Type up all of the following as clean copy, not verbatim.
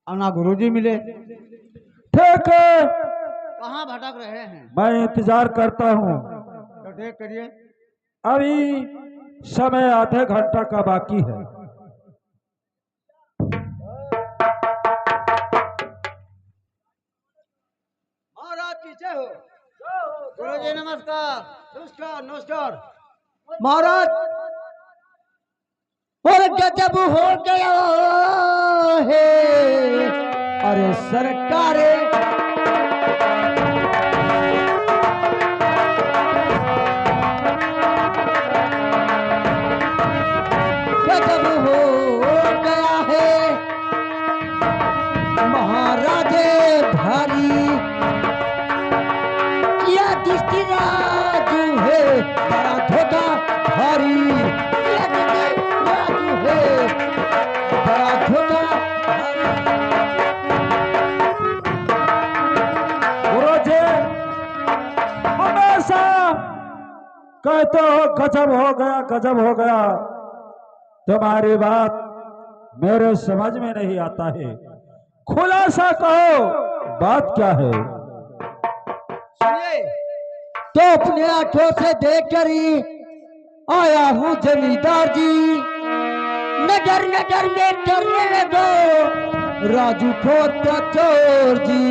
और ना गुरुजी मिले। ठीक है, कहाँ भटक रहे हैं? मैं इंतजार करता हूँ। तो देख करिए। अभी समय आधे घंटा का बाकी है। महाराज की जय हो। गुरुजी नमस्कार। नमस्कार नमस्कार। महाराज और गजब हो गया है। अरे सरकार गजब हो गया है। महाराजे भारी या दृष्टि राजू है। बड़ा धोखा भारी या दृष्टि राजू है। बड़ा धोखा भारी। गुरुजी हमेशा कहते हो गजब हो गया, गजब हो गया। तुम्हारी बात मेरे समझ में नहीं आता है। खुलासा कहो, बात क्या है? सुनिए, तो अपने आंखों से देख कर ही आया हूँ जमींदार जी। नगर नगर में करने लगो राजू को चोर जी।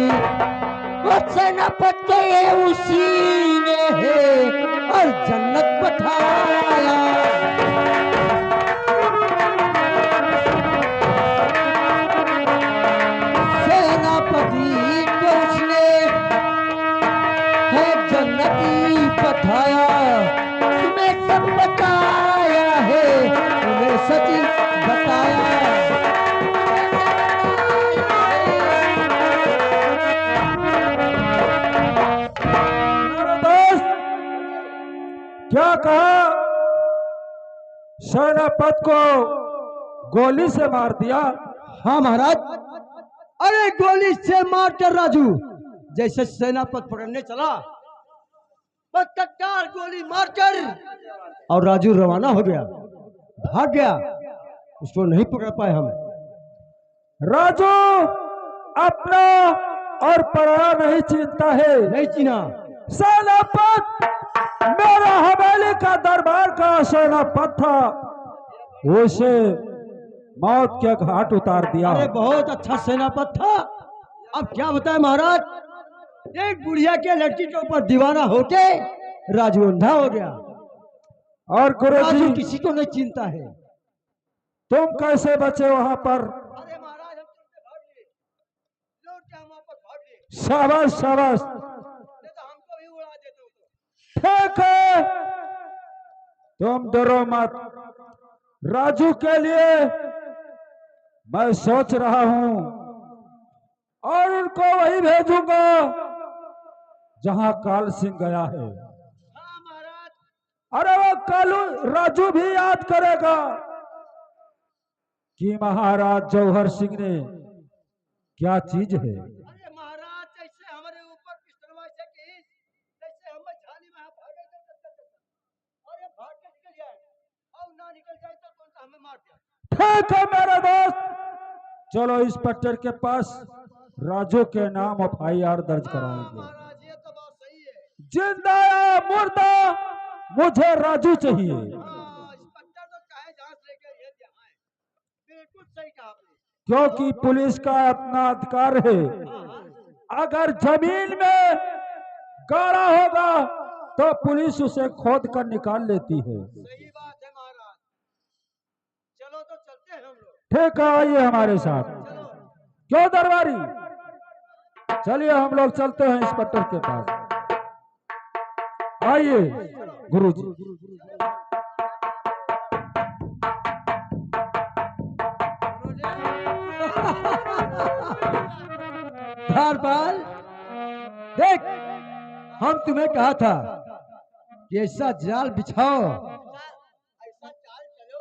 और सेनापति उसी ने है और जन्नत बैठाया। सेनापति को उसने है जन्नती पठाया। तुम्हें सब बताया है, तुम्हें सच बताया। मेरे दोस्त क्या कहा? सेनापति को गोली से मार दिया? हाँ महाराज। अरे गोली से मारकर राजू जैसे सेनापति पकड़ने चला, बस तत्काल गोली मारकर और राजू रवाना हो गया, भाग गया। उसको नहीं पकड़ पाए हम। राजू अपना और पराया नहीं चिंता है। नहीं चिन्हा। सेनापति मेरा हवेली का दरबार का सेनापति था, उसे मौत के घाट उतार दिया। अरे बहुत अच्छा सेनापति था। अब क्या बताए महाराज, एक बुढ़िया के लड़की के ऊपर दीवाना होके राजू अंधा हो गया। और राजू गुरुजी किसी को नहीं चिंता है। तुम कैसे बचे वहां पर? अरे महाराज हम तुमसे भाग लिए, लौट के हम वापस भाग लिए। शाबाश शाबाश, नहीं तो हमको भी उड़ा देते हो तो। ठीक है, तुम डरो मत। राजू के लिए मैं सोच रहा हूं और उनको वही भेजूंगा जहां काल सिंह गया है। हाँ महाराज। अरे वो कालू राजू भी याद करेगा कि महाराज जौहर सिंह ने क्या चीज है। अरे महाराज जैसे हमारे ऊपर पिस्तौल से की, जैसे हम झाली में भागे थे। अरे भाग के निकल जाए और ना निकल जाए तो कौन सा हमें मार दिया। ठीक है मेरे दोस्त, चलो इंस्पेक्टर के पास राजू के नाम FIR दर्ज कराएंगे। महाराज ये तो बात सही है। जिंदा या मुर्दा मुझे राजू चाहिए। हाँ इंस्पेक्टर तो चाहे जांच लेके ये यहाँ है। बिल्कुल सही कहा आपने। क्योंकि पुलिस का अपना अधिकार है। अगर जमीन में गाड़ा होगा तो पुलिस उसे खोद कर निकाल लेती है। सही बात है महाराज। चलो तो चलते हैं हम लोग। ठीक है, आइए हमारे साथ। चलो। क्यों दरबारी, चलिए हम लोग चलते हैं इंस्पेक्टर के पास। आइए गुरुजी। धारपाल देख, हम तुम्हें कहा था कि ऐसा जाल बिछाओ। ऐसा चाल चलो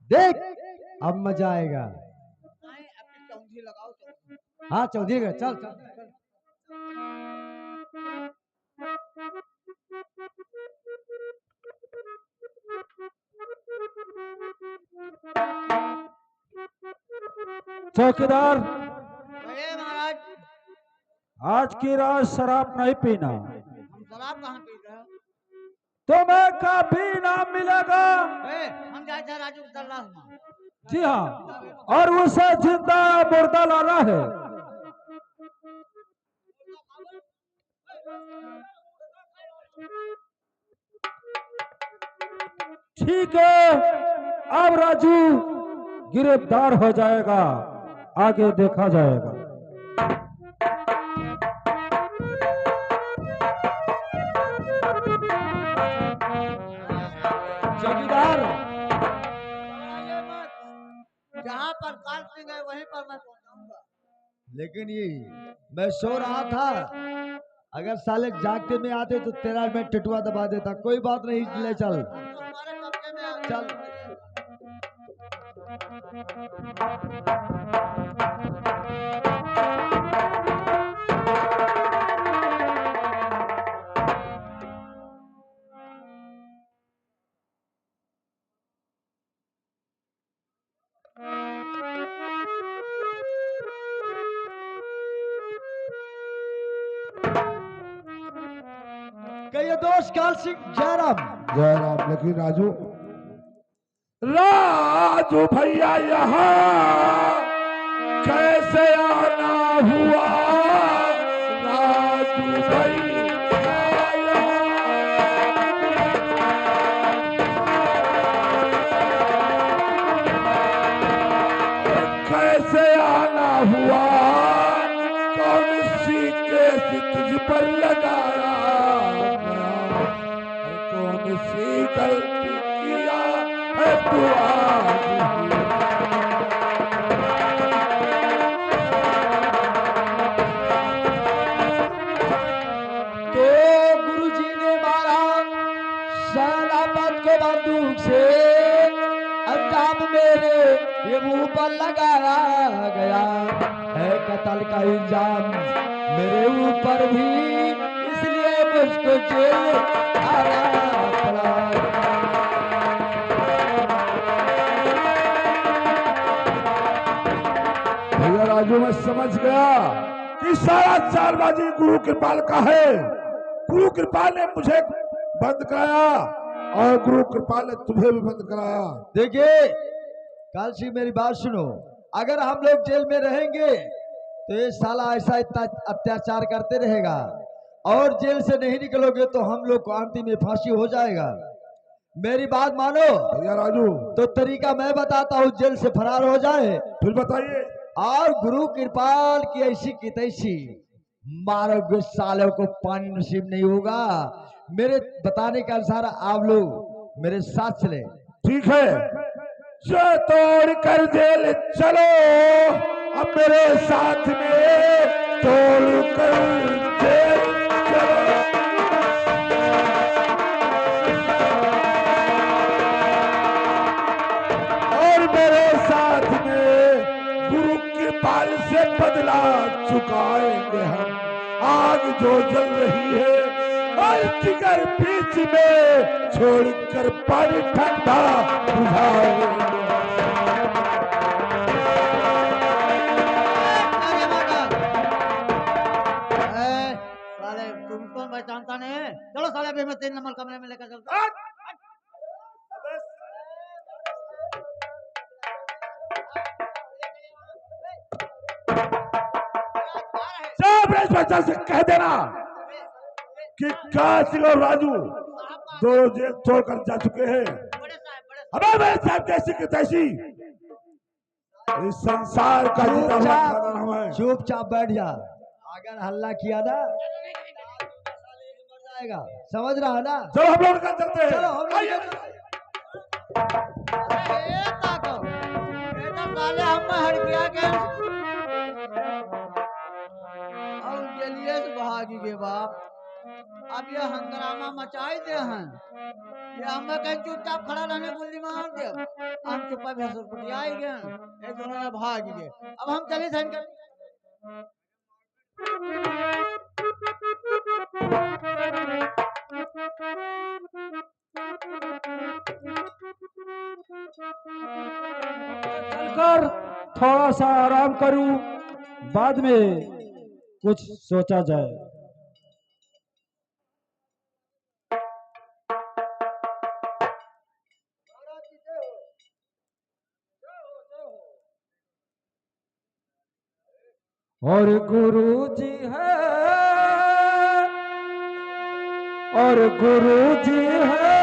देख अब मजा आएगा। हाँ चौधरी का चल चल, चल। चौकीदार, कहिए महाराज। आज की रात शराब नहीं पीना। हम शराब कहाँ पीते हैं? तुम्हें कभी ना मिलेगा। हम जाए थे राजू के दरबार में। जी हाँ, और उसे जिंदा मुर्दा लाना है। ठीक है, अब राजू गिरफ्तार हो जाएगा, आगे देखा जाएगा। चौकीदार, जहाँ पर काल सिंह है वहीं पर मैं पहुंचाऊंगा। लेकिन ये मैं सो रहा था, अगर साले जागते में आते तो तेरा मैं टिटुआ दबा देता। कोई बात नहीं, ले चल चल। कहिए दोस्त काल सिंह जयराम। जयराम, लेकिन राजू राजू भैया यहाँ कैसे आना हुआ? राजू भैया कैसे आना हुआ? कौन सी केस तुझ पर लगाया गया? कौन सी गलती किया है तू आज? तो गुरुजी ने मारा सैनापत को बंदूक से, अंजाम मेरे ये मुंह पर लगाया गया है। कत्ल का इल्जाम मेरे ऊपर भी, इसलिए मुझको जेल आना पड़ा। भैया राजू, मैं समझ गया कि सारा चालबाजी गुरु कृपाल का है। गुरु कृपाल ने मुझे बंद कराया और गुरु कृपाल ने तुम्हें भी बंद कराया। देखिए काल सिंह, मेरी बात सुनो। अगर हम लोग जेल में रहेंगे तो ये साला ऐसा इतना अत्याचार करते रहेगा, और जेल से नहीं निकलोगे तो हम लोग को अंतिम में फांसी हो जाएगा। मेरी बात मानो भैया राजू, तो तरीका मैं बताता हूँ, जेल से फरार हो जाए। फिर बताइए। और गुरु कृपाल की ऐसी की तैसी मारोगे, सालों को पानी नसीब नहीं होगा। मेरे बताने के अनुसार आप लोग मेरे साथ चले। ठीक है, जो तोड़ कर जेल चलो, अब मेरे साथ में तोड़ कर जेल चलो। और मेरे साथ में गुरु कृपाल से बदला चुकाएंगे हम। आग जो जल रही है और जिगर बीच में छोड़कर पानी ठंडा बुझाएंगे। साले तुमको पहचानता नहीं है? चलो साले, अभी मैं 3 नंबर कमरे में लेकर चलता हूं। बच्चा से कह देना कि कासिल और राजू दोनों जेल छोड़कर जा चुके हैं। हमें मेरे साहब जैसी की तैसी इस संसार का जीता हुआ खाना नाम है। चुपचाप बैठ जा, अगर हल्ला किया ना जाएगा, समझ रहा है ना? चलो हम लोग निकल चलते हैं। चलो हम लोग आइए। भागी के बाप, अब ये हंगामा मचाई दे हैं। ये हमें कहीं चुपचाप खड़ा रहने बोली मार दे। हम चुप्पा भैंसुर आई गए, ये दोनों ने भाग गए। अब हम चले थे इनके चलकर थोड़ा सा आराम करूं, बाद में कुछ सोचा जाए। और गुरु जी है, और गुरु जी है,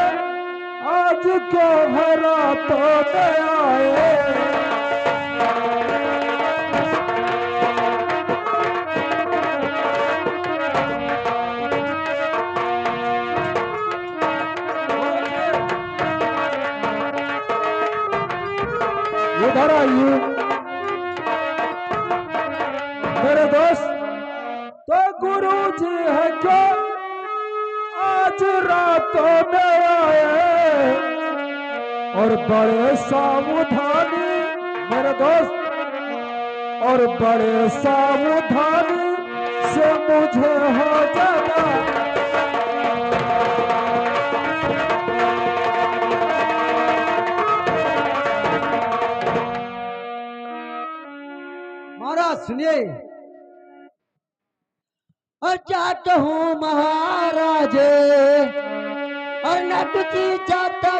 आज क्यों भरा तो आए। इधर आइए मेरे दोस्त। तो गुरु जी है क्या आज रातों में आए, और बड़े सावधानी मेरे दोस्त, और बड़े सावधानी से मुझे हो जाना। महाराज सुनिए, और क्या कहूँ महाराजे, और न कुछ जाता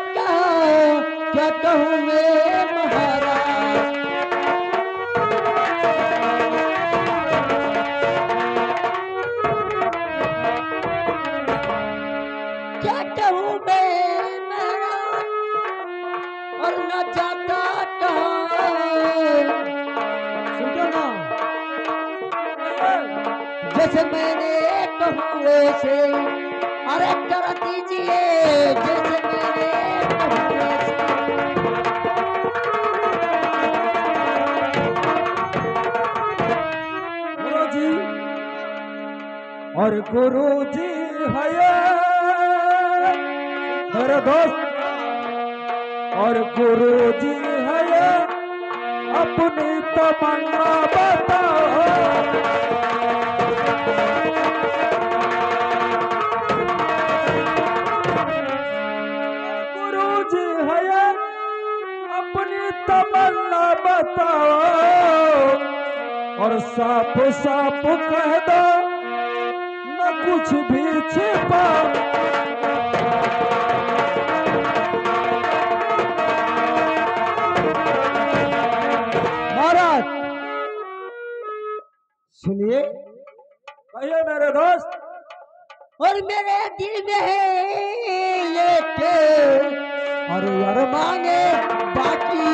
क्या कहूँ मैं महाराज। क्या कहूँ मैं महाराज, और न जाता सुनो ना, जैसे मैंने कहूँ वैसे, अरे कर दीजिए जैसे मैंने कहूँ वैसे। गुरु जी, और गुरु जी है ये मेरे दोस्त, और गुरु जी है ये, अपनी तमन्ना बताओ। गुरुजी है ये, अपनी तमन्ना बताओ, और साफ साफ कह दो, न कुछ भी छिपाओ। महाराज सुनिए, कहिए मेरे दोस्त। और मेरे दिल में है ये के, और अरमाने बाकी।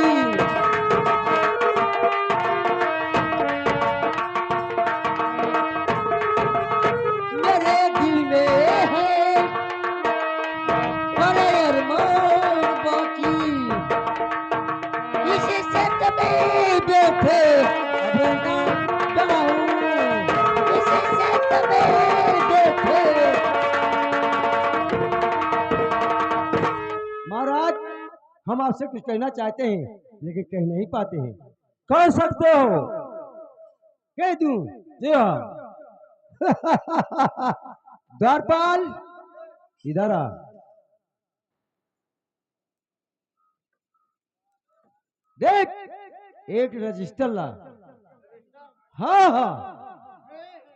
मेरे दिल में है और अरमान बाकी, इसी से तुम्हें बैठे रहना चाहूं, इसी से तुम्हें बैठे। महाराज हम आपसे कुछ कहना चाहते हैं, लेकिन कह नहीं पाते हैं। कह सकते हो। कह दूं? जी हाँ। द्वारपाल इधर आ। देख एक रजिस्टर ला। हाँ हाँ,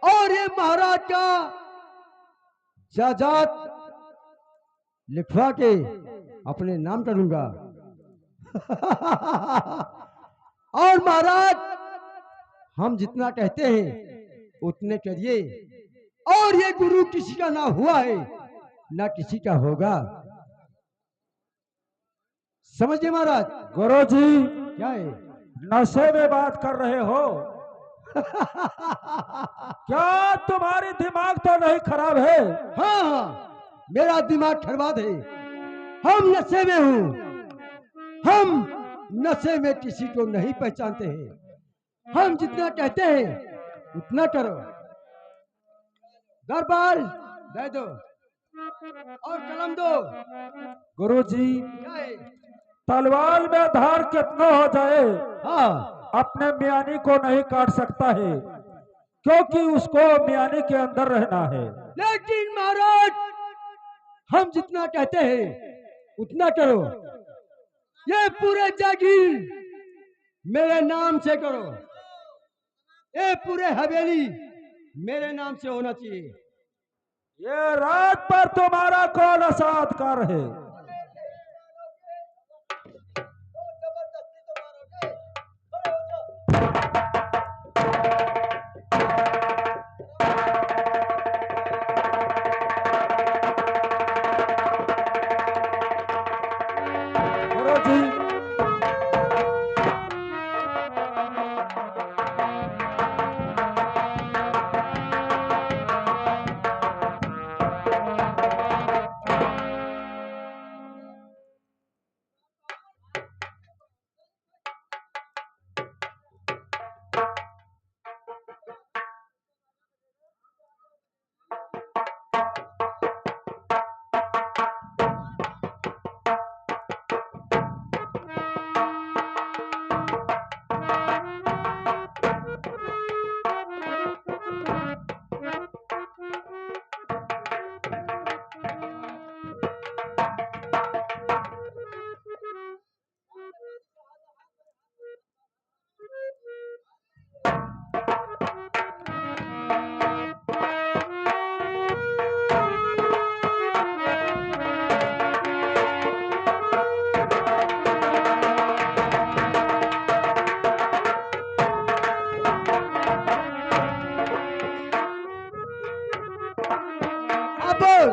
और ये महाराज का जायदाद लिखवा के अपने नाम करूंगा। और महाराज हम जितना कहते हैं उतने करिए, और ये गुरु किसी का ना हुआ है ना किसी का होगा, समझिए महाराज। गुरु जी, क्या है? नशे में बात कर रहे हो? क्या तुम्हारी दिमाग तो नहीं खराब है? हाँ हाँ, मेरा दिमाग खराब है। हम नशे में हूँ, हम नशे में किसी को नहीं पहचानते हैं। हम जितना कहते हैं उतना करो। दरबार दे दो और कलम दो। गुरुजी, क्या है? तलवार में धार कितना हो जाए, हाँ, अपने मियानी को नहीं काट सकता है, क्योंकि उसको मियानी के अंदर रहना है। लेकिन महाराज हम जितना कहते हैं उतना करो। ये पूरे जागीर मेरे नाम से करो। ये पूरे हवेली मेरे नाम से होना चाहिए। ये रात पर तुम्हारा कौन सा अधिकार है? गुरु जी, अब बोल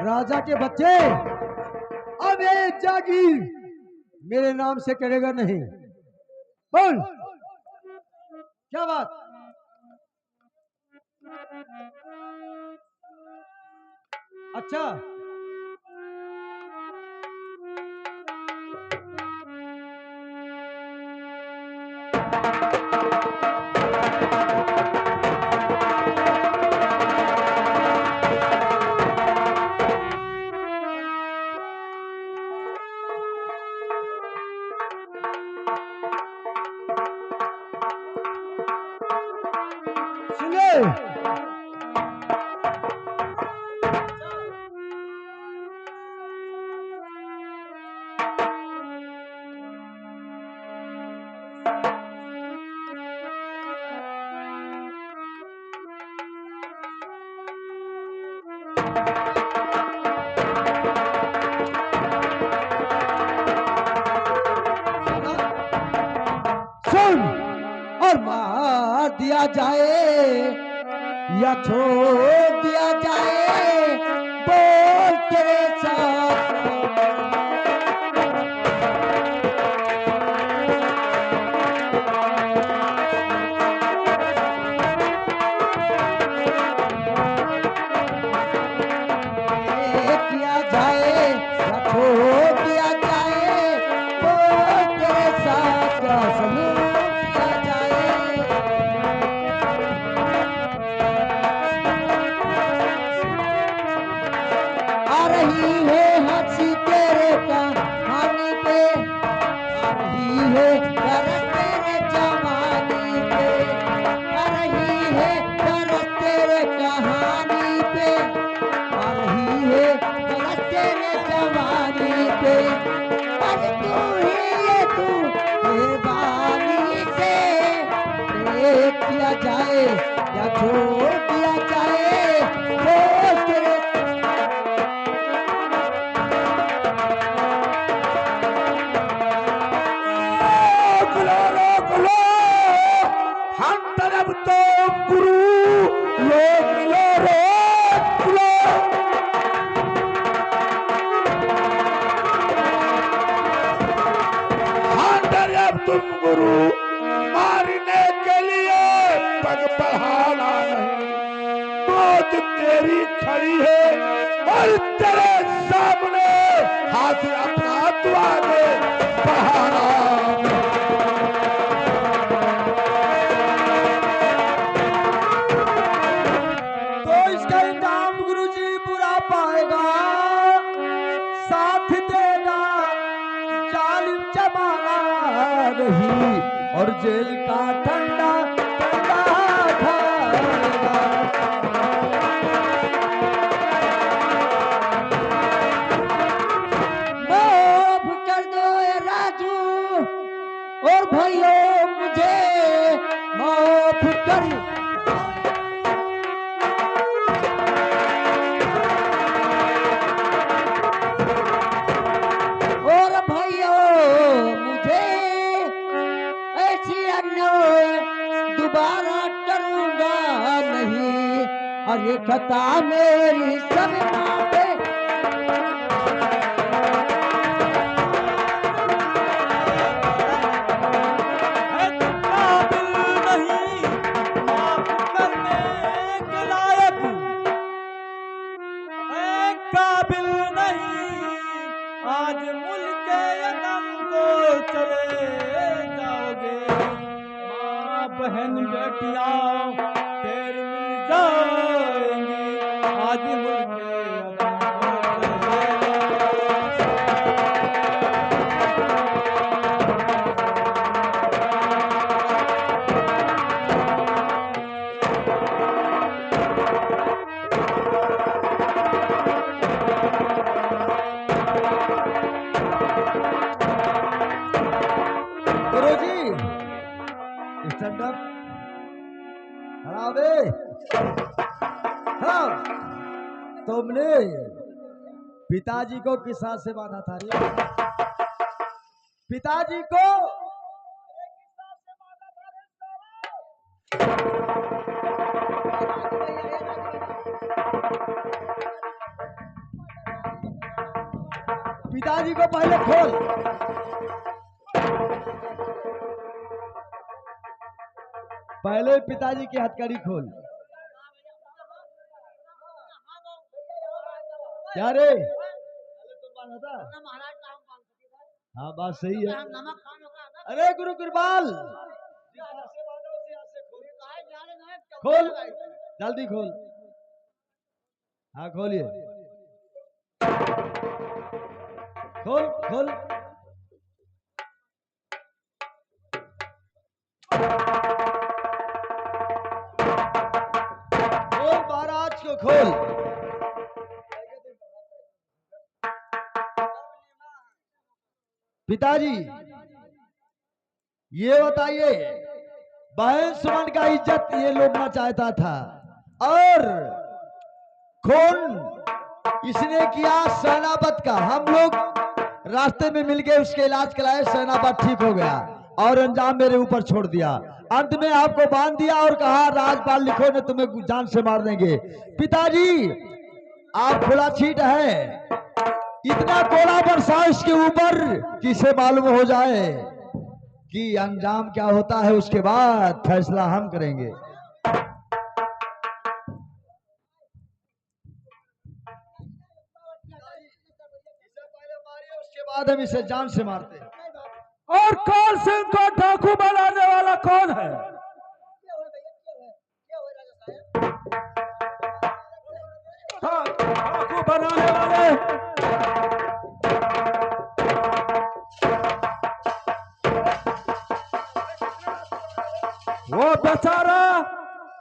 राजा के बच्चे, अब ये जागीर मेरे नाम से करेगा नहीं। बोल क्या बात? अच्छा, सुने सुन, और मार दिया जाए या छोड़ दिया जाए, बोल तेरे साथ। ये किया जाए या छोड़ दिया जाए, बोल तेरे साथ क्या सलूक किया जाए। आ रही है हंसी तेरे कहानी पे, आ रही है तरस तेरे जवानी पे, आ रही है तरस तेरे कहानी पे, आ रही है तरस तेरे जवानी पे। पर तू ही ये तू मेहरबानी से देख किया जाए या छोड़ दिया जाए, बोल तेरे। रोक लो, हम तरफ तो गुरु लोग लो, रोक लो। हम तरफ तुम गुरु मारने के लिए पग बढ़ाना नहीं। मौत तेरी खड़ी है और तेरे सामने हाथ अपना तू आगे बढ़ाना। तो इसका इंतजाम गुरुजी बुरा पाएगा, साथ देगा जालिम जमाना नहीं, और जेल का ठंडा ठंडा खाएगा। माफ कर दो ए राजू, और भाइयों मुझे माफ कर। और भाइयों मुझे ऐसी अन्याय दोबारा करूंगा नहीं। और ये खता मेरी सब माफे। काबिल नहीं आज मुल्क यदम को चले जाओगे। माँ बहन बेटियां तेरी मिल जाएंगी आज मुल्क यदम को चले गुरुजी स्टैंड अप हरावे। हाँ तुमने पिताजी को किस हाथ से बांधा था रे? पिताजी को पिताजी को पहले खोल। पहले पिताजी की हथकड़ी खोल। क्या रे? हाँ बात सही है। अरे गुरु कृपाल खोल, जल्दी खोल। हाँ खोलिए, खोल खोल। खोल महाराज को खोल। पिताजी ये बताइए, बहन सुमन का इज्जत ये लूटना चाहता था और खून इसने किया सेनापत का। हम लोग रास्ते में मिल गए, उसके इलाज कराए, सेनापत ठीक हो गया और अंजाम मेरे ऊपर छोड़ दिया। अंत में आपको बांध दिया और कहा राजपाल लिखो ने तुम्हें जान से मार देंगे। पिताजी आप खुला छीट है, इतना कोड़ा बरसा इसके ऊपर किसे मालूम हो जाए कि अंजाम क्या होता है। उसके बाद फैसला हम करेंगे। उसके बाद हम इसे जान से मारते हैं। और काल सिंह को डाकू बनाने वाला कौन है? हाँ, डाकू बनाने वाले वो बेचारा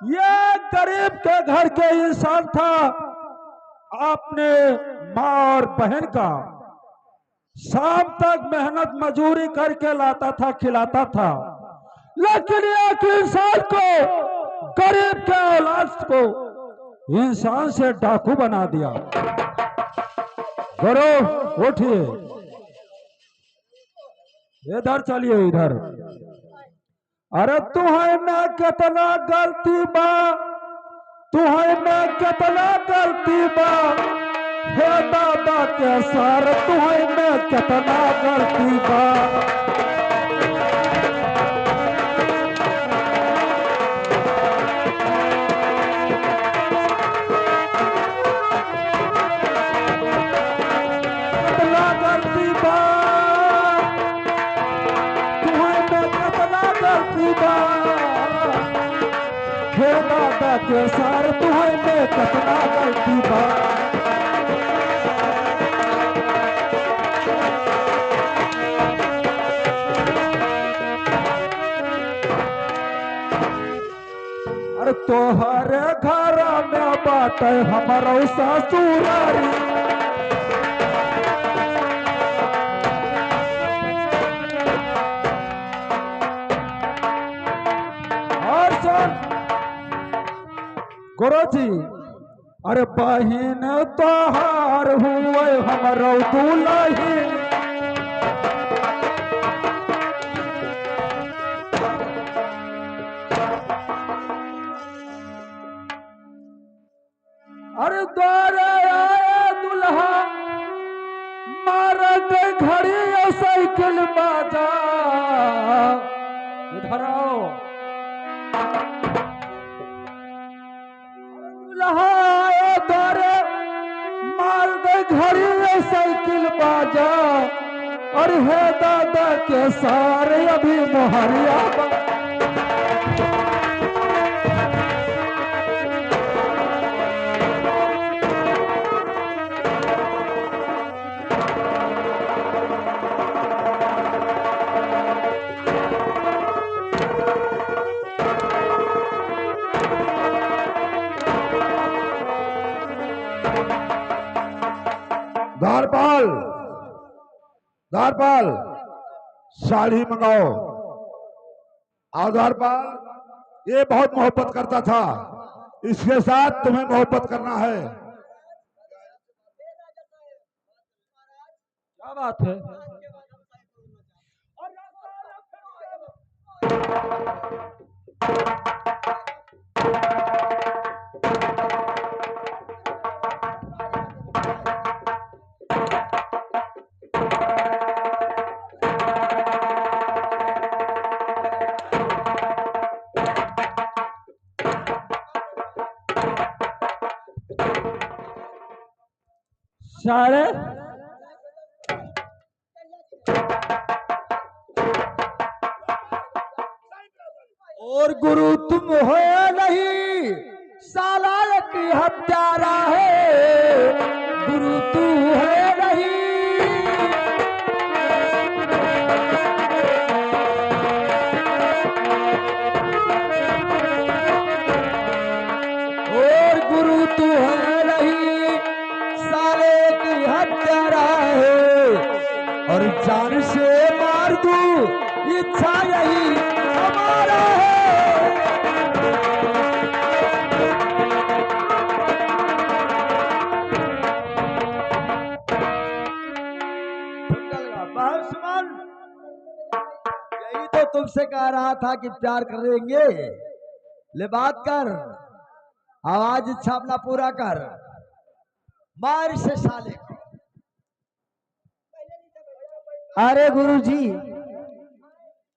ये गरीब के घर के इंसान था। आपने माँ और बहन का शाम तक मेहनत मजूरी करके लाता था, खिलाता था, लेकिन एक इंसान को, गरीब के औलाद को इंसान से डाकू बना दिया। गुरु उठिए, इधर चलिए इधर। अरे तुम्हें मैं कितना गलती बा, तुम्हें मैं कितना गलती बा, हे दादा के सार तुम्हें मैं कितना गलती बा। कितना गलती बा, तुम्हें मैं कितना गलती बा, हे दादा के सार तुम्हें मैं कितना गलती बा। तोहरे घर में बात हमारा ससुरारी, गौरव जी, अरे बहन तोहार हुए हमरो दुल्हन। अरे द्वारे आए दुल्हा मारत घड़ी साइकिल बाजा। इधर आओ। दुल्हा आए द्वारे मार दे घड़ी साइकिल बाजा। और है दादा के सारे अभी मोहरिया। द्वारपाल, द्वारपाल, साड़ी मंगाओ। आओ द्वारपाल, ये बहुत मोहब्बत करता था, इसके साथ तुम्हें मोहब्बत करना है। क्या बात है? सारे और गुरु तुम हो नहीं, साला की हत्यारा है। गुरु तू है नहीं। और गुरु तू है नहीं, साले की हत्यारा है। और जान से मार दूं, इच्छा यही हमारा है। यही तो तुमसे कह रहा था कि प्यार करेंगे। ले बात कर, आवाज इच्छा अपना पूरा कर। मार से साले को। अरे गुरुजी,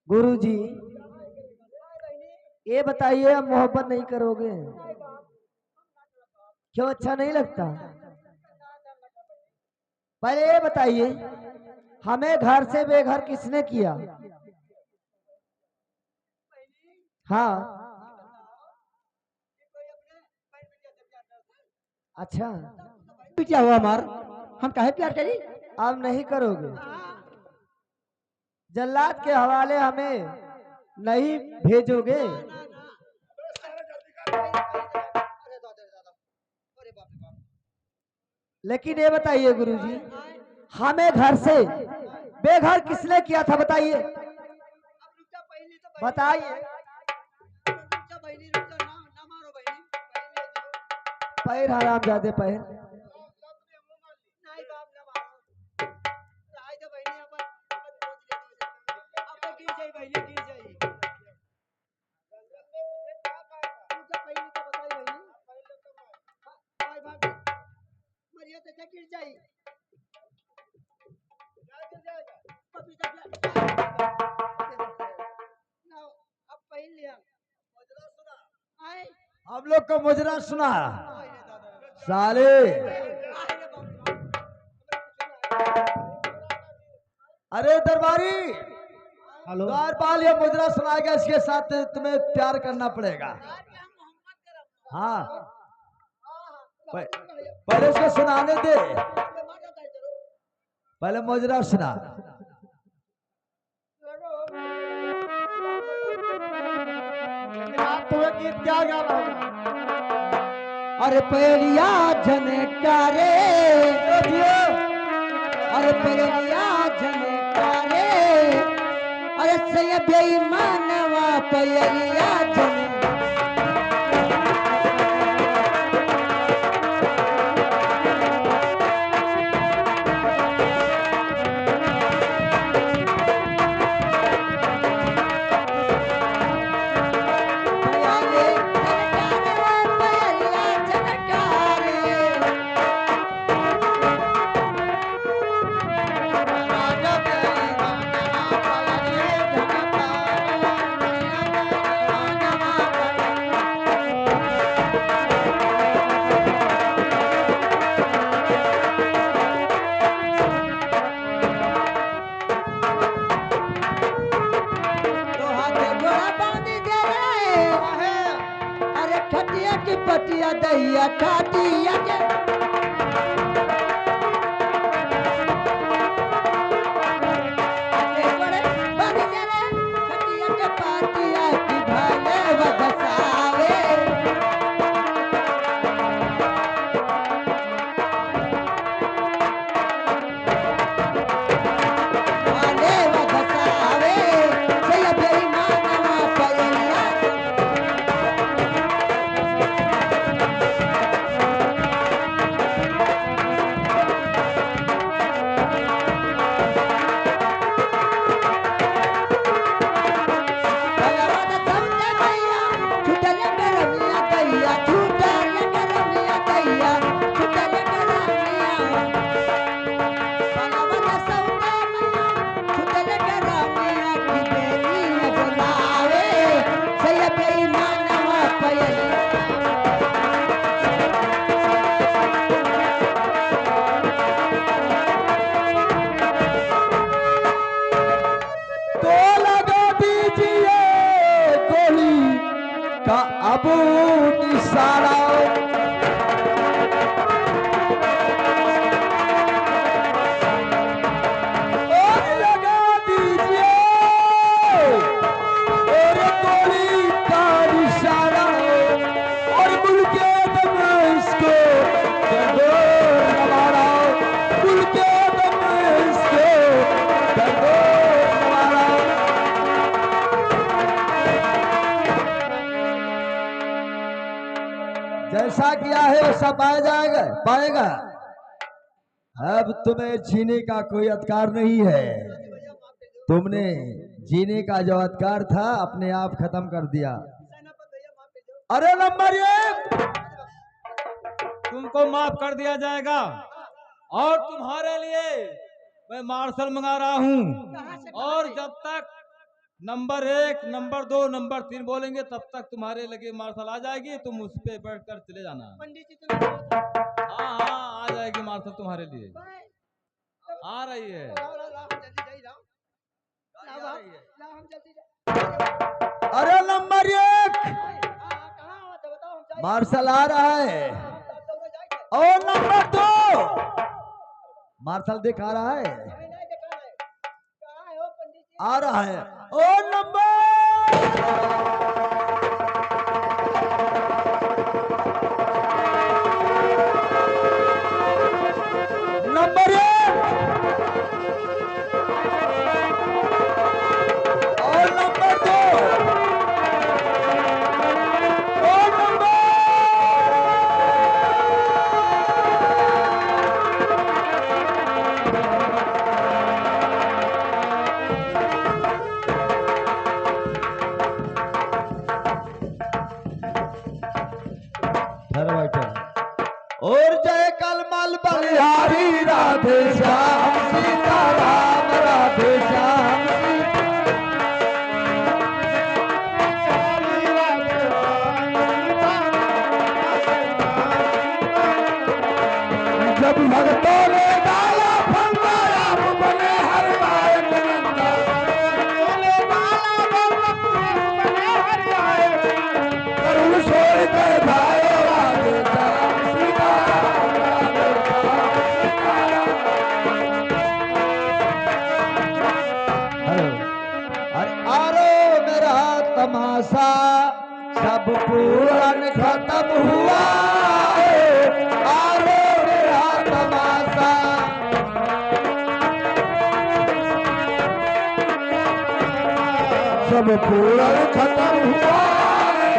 गुरुजी, ये बताइए आप मोहब्बत नहीं करोगे? क्यों, अच्छा नहीं लगता? पहले ये बताइए, हमें घर से बेघर किसने किया? हाँ, अच्छा, क्या हुआ हमार? हम काहे प्यार करी? आप नहीं करोगे? जल्लाद के हवाले हमें नहीं भेजोगे? लेकिन ये बताइए गुरुजी, हमें घर से बेघर किसने किया था? बताइए, बताइए। पैर हराम जादे पैर। हम लोग को मुजरा सुना साले। अरे दरबारी, हेलो, द्वारपाल ये मुजरा सुनाएगा, इसके साथ तुम्हें प्यार करना पड़ेगा। हाँ, पहले इसको सुनाने दे, पहले मुजरा सुना। तुम्हें गीत क्या गाना होगा? अरे पैरिया झनकारे, अरे पैरिया झनकारे, अरे सैया बेईमानवा पैरिया झन। बटिया दहिया खाटिया के आगे बड़े बन जरे खटिया के पाटिया की भाले बगसावे भाले बगसावे सैया बेईमानवा पयलिया तो लगा दीजिए गोली का अब निशाना और लगा दीजिए और गोली का निशाना और मुल्के दम इसको दंडोर नवारा मुल्के दम इसको दंडोर नवारा जैसा किया है वैसा पाया जाएगा पाएगा अब तुम्हें जीने का कोई अधिकार नहीं है तुमने जीने का जो अधिकार था अपने आप खत्म कर दिया अरे नंबर एक तुमको माफ कर दिया जाएगा और तुम्हारे लिए मैं मार्शल मंगा रहा हूँ और जब तक नंबर 1, नंबर 2, नंबर 3 बोलेंगे तब तक तुम्हारे लगे मार्शल आ जाएगी तुम उस पे बैठ कर चले जाना हाँ हाँ आ जाएगी मार्शल तुम्हारे लिए आ रही है अरे नंबर एक मार्शल आ रहा है और नंबर 2 मार्शल दिखा रहा है आ रहा है और नंबर नंबर 1 और नंबर 2 और नंबर और जय कलमल बलिहारी राधे श्याम सीताराम राधे श्याम जब भक्तों ने डाला फंदा आप बने हर गायक नंदा करुण सोई कर भाई राधे श्याम सीताराम राधे श्याम सीताराम। हेलो अरे आरो मेरा तमाशा सब पूरन खत्म हुआ है। आरो मेरा तमाशा सब पूरा खत्म हुआ है,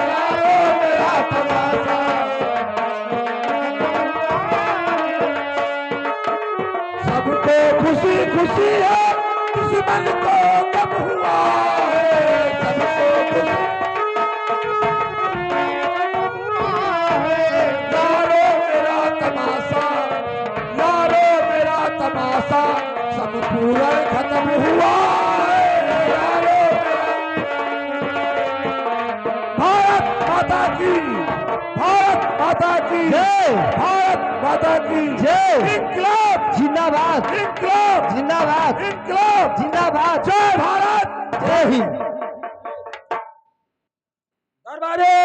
यारो मेरा तमाशा। सबको खुशी खुशी है, दुश्मन को गम हुआ है। सबको खुशी यारो मेरा तमाशा, यारो मेरा तमाशा सब पूरा खत्म हुआ है। यारो भारत माता की, भारत माता की जय, भारत माता की जय। इनकलाब जिंदाबाद इनकलाब जिंदाबाद इनकलाब जिंदाबाद जय भारत जय हिंद। दरबारे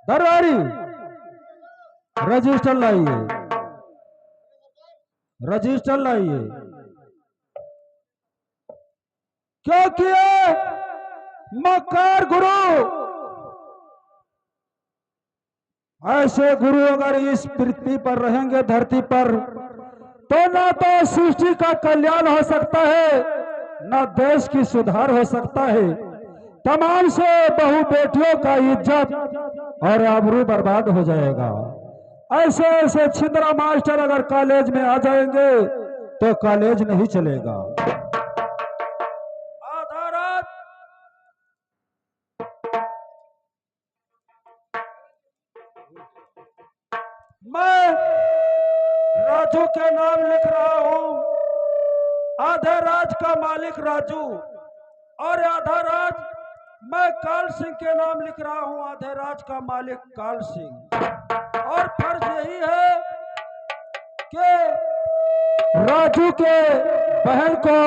दरबारी रजिस्टर लाइए, रजिस्टर लाइए। क्योंकि ये मक्कार गुरु, ऐसे गुरु अगर इस पृथ्वी पर रहेंगे, धरती पर, तो ना तो सृष्टि का कल्याण हो सकता है, ना देश की सुधार हो सकता है। तमाम से बहु बेटियों का इज्जत और आबरू बर्बाद हो जाएगा। ऐसे ऐसे छिंदरा मास्टर अगर कॉलेज में आ जाएंगे तो कॉलेज नहीं चलेगा। आधा रात मैं राजू के नाम लिख रहा हूं, आधे राज का मालिक राजू, और आधा राज मैं काल सिंह के नाम लिख रहा हूं, आधे राज का मालिक काल सिंह। और फर्ज यही है कि राजू के बहन को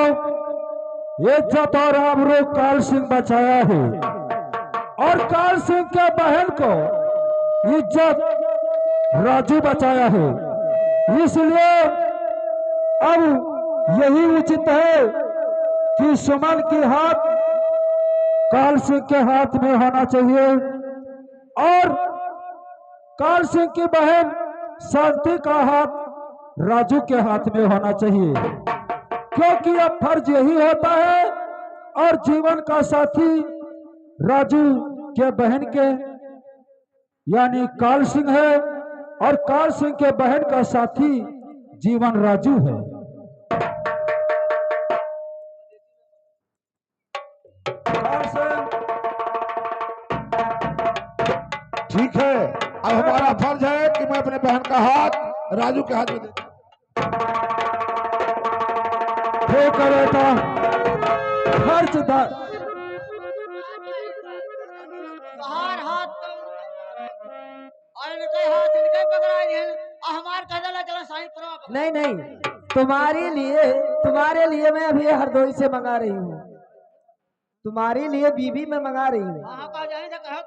इज्जत और आबरू काल सिंह बचाया है, और काल सिंह के बहन को इज्जत राजू बचाया है। इसलिए अब यही उचित है कि सुमन की हाथ काल सिंह के हाथ में होना चाहिए, और काल सिंह की बहन शांति का हाथ राजू के हाथ में होना चाहिए। क्योंकि अब फर्ज यही होता है, और जीवन का साथी राजू के बहन के यानी काल सिंह है, और काल सिंह के बहन का साथी जीवन राजू है। ठीक है, अब हमारा फर्ज है कि मैं अपने बहन का हाथ राजू के हाथ में दे। ठीक है बेटा, फर्ज हर हाथ और इनके हाथ इनके पकड़ा हैं, हमार कहला चला साईं करो। नहीं नहीं, तुम्हारे लिए मैं अभी हरदोई से मंगा रही हूँ, तुम्हारे लिए बीबी में मंगा रही हूँ,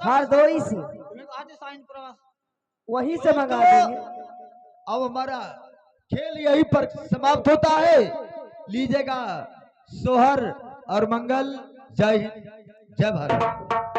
हरदोई से, वही से मंगा देंगे। अब हमारा खेल यहीं पर समाप्त होता है। लीजिएगा सोहर और मंगल। जय हिंद, जय भारत।